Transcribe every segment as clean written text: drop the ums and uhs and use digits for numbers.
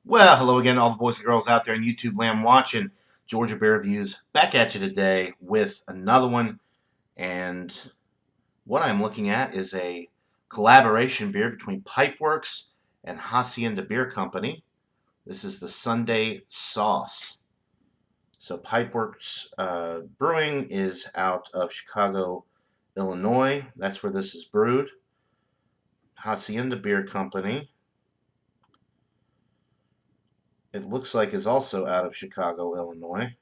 Well, hello again, all the boys and girls out there in YouTube land watching Georgia Beer Reviews. Back at you today with another one. And what I'm looking at is a collaboration beer between Pipeworks and Hacienda Beer Company. This is the Sundae Sauce. So Pipeworks Brewing is out of Chicago, Illinois. That's where this is brewed. Hacienda Beer Company, it looks like, is also out of Chicago, Illinois.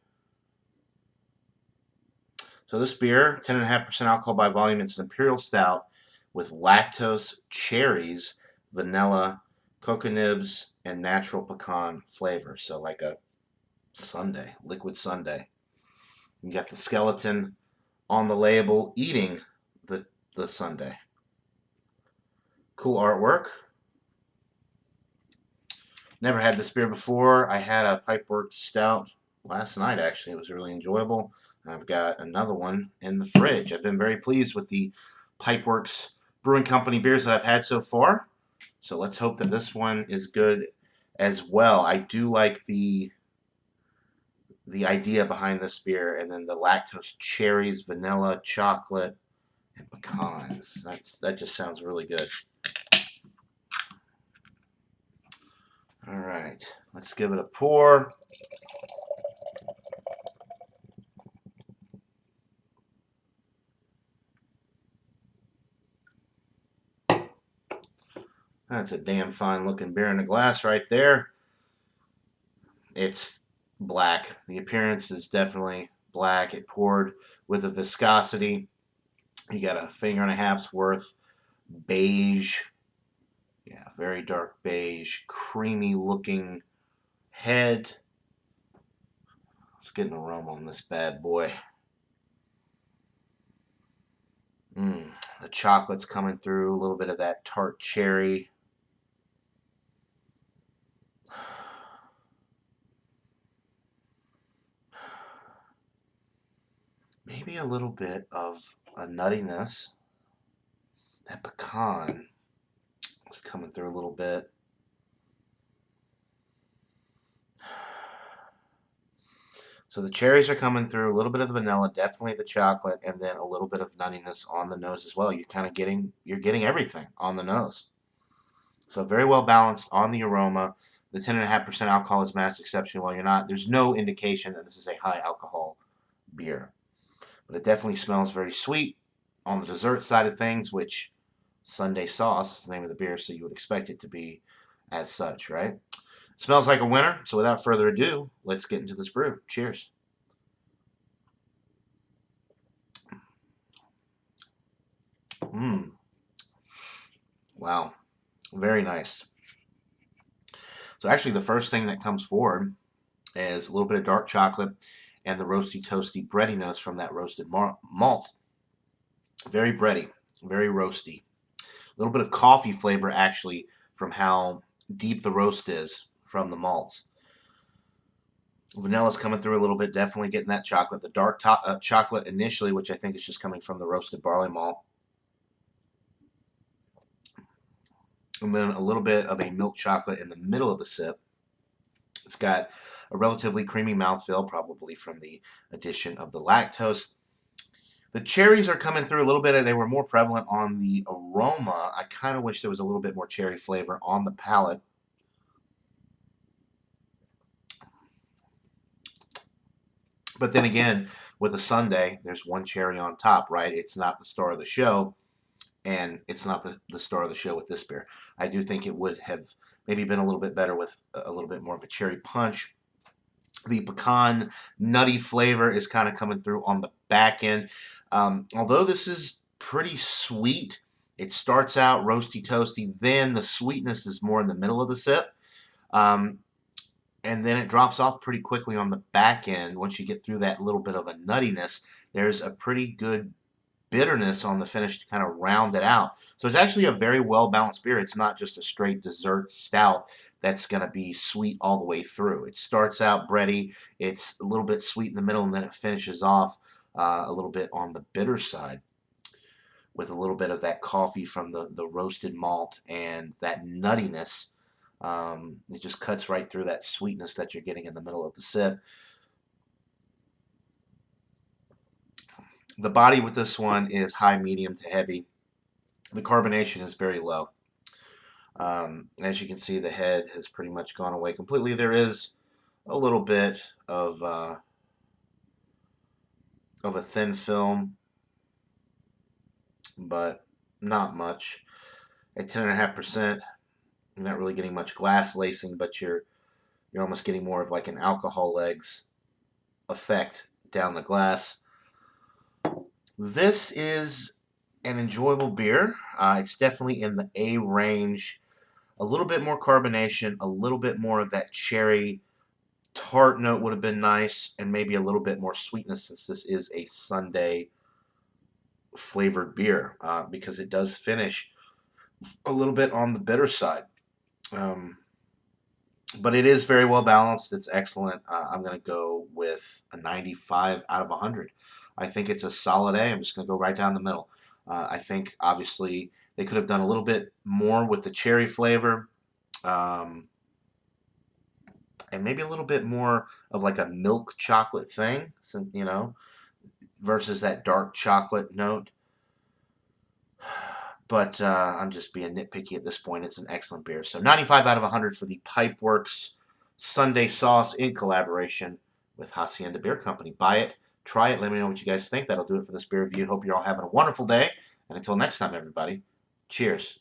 So this beer, 10.5% alcohol by volume, it's an imperial stout with lactose, cherries, vanilla, cocoa nibs, and natural pecan flavor. So like a sundae, liquid sundae. You got the skeleton on the label eating the sundae. Cool artwork. Never had this beer before. I had a Pipeworks stout last night, actually. It was really enjoyable. I've got another one in the fridge. I've been very pleased with the Pipeworks Brewing Company beers that I've had so far. So let's hope that this one is good as well. I do like the idea behind this beer, and then the lactose cherries, vanilla, chocolate, and pecans. That just sounds really good. All right, let's give it a pour. That's a damn fine looking beer in a glass right there. It's black. The appearance is definitely black. It poured with a viscosity. You got a finger and a half's worth. Beige. Yeah, very dark beige. Creamy looking head. Let's get an aroma on this bad boy. The chocolate's coming through. A little bit of that tart cherry. Maybe a little bit of a nuttiness. That pecan was coming through a little bit. So the cherries are coming through, a little bit of the vanilla, definitely the chocolate, and then a little bit of nuttiness on the nose as well. You're getting everything on the nose. So very well balanced on the aroma. The 10.5% alcohol is mass exception. While there's no indication that this is a high alcohol beer. But it definitely smells very sweet on the dessert side of things, which Sundae Sauce is the name of the beer, so you would expect it to be as such, right? Smells like a winner. So without further ado, let's get into this brew. Cheers. Wow. Very nice. So actually the first thing that comes forward is a little bit of dark chocolate and the roasty, toasty, bready notes from that roasted malt. Very bready, very roasty. A little bit of coffee flavor actually from how deep the roast is from the malts. Vanilla's coming through a little bit, definitely getting that chocolate. The dark chocolate initially, which I think is just coming from the roasted barley malt. And then a little bit of a milk chocolate in the middle of the sip. It's got a relatively creamy mouthfeel, probably from the addition of the lactose. The cherries are coming through a little bit. They were more prevalent on the aroma. I kind of wish there was a little bit more cherry flavor on the palate. But then again, with a sundae, there's one cherry on top, right? It's not the star of the show, and it's not the star of the show with this beer. I do think it would have maybe been a little bit better with a little bit more of a cherry punch. The pecan nutty flavor is kind of coming through on the back end. Although this is pretty sweet, it starts out roasty toasty, then the sweetness is more in the middle of the sip. And then it drops off pretty quickly on the back end. Once you get through that little bit of a nuttiness, there's a pretty good bitterness on the finish to kind of round it out. So it's actually a very well-balanced beer. It's not just a straight dessert stout that's going to be sweet all the way through. It starts out bready, it's a little bit sweet in the middle, and then it finishes off a little bit on the bitter side with a little bit of that coffee from the roasted malt and that nuttiness It just cuts right through that sweetness that you're getting in the middle of the sip. The body with this one is high, medium to heavy. The carbonation is very low. As you can see, the head has pretty much gone away completely. There is a little bit of a thin film, but not much. At 10.5%, you're not really getting much glass lacing, but you're almost getting more of like an alcohol legs effect down the glass. This is an enjoyable beer. It's definitely in the A range. A little bit more carbonation, a little bit more of that cherry tart note would have been nice, and maybe a little bit more sweetness since this is a Sundae flavored beer, because it does finish a little bit on the bitter side. But it is very well balanced. It's excellent. I'm going to go with a 95 out of 100. I think it's a solid A. I'm just going to go right down the middle. I think, obviously, they could have done a little bit more with the cherry flavor. And maybe a little bit more of like a milk chocolate thing, versus that dark chocolate note. But I'm just being nitpicky at this point. It's an excellent beer. So 95 out of 100 for the Pipeworks Sundae Sauce in collaboration with Hacienda Beer Company. Buy it, try it, let me know what you guys think. That'll do it for this beer review. Hope you're all having a wonderful day. And until next time, everybody, cheers.